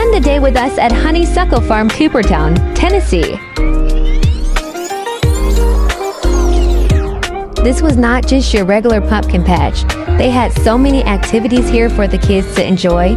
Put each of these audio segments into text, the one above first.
Spend the day with us at Honeysuckle Farm, Coopertown, Tennessee. This was not just your regular pumpkin patch. They had so many activities here for the kids to enjoy.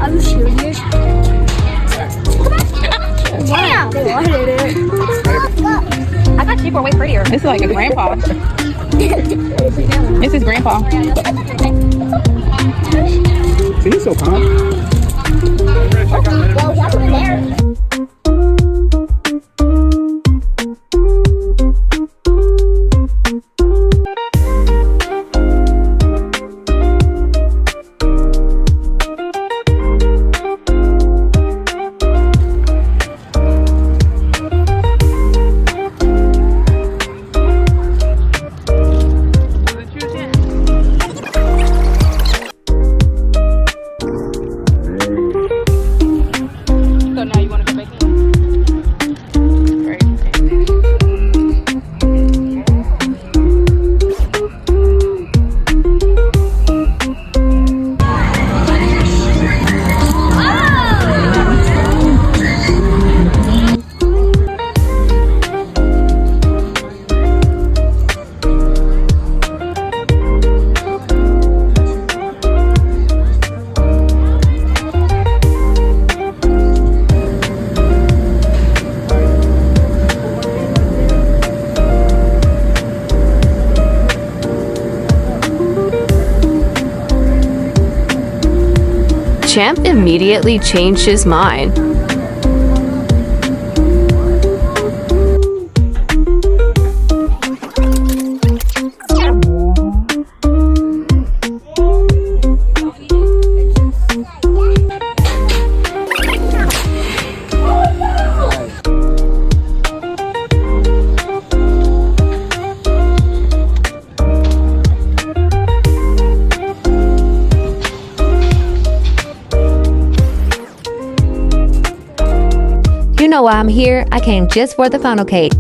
I'm serious. Damn! I thought sheep were way prettier. This is like a grandpa. This is grandpa. He's so calm. Well, what's in there? Champ immediately changed his mind. You know why I'm here? I came just for the funnel cake.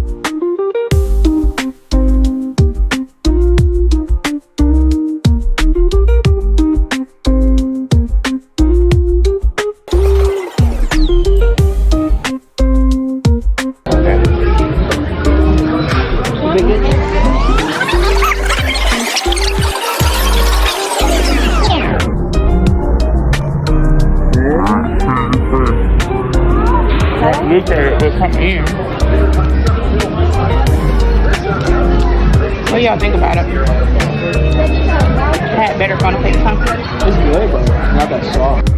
Will come in. What do y'all think about it? Had better funnel cake, huh? It's good, but not that soft.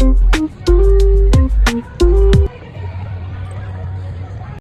it.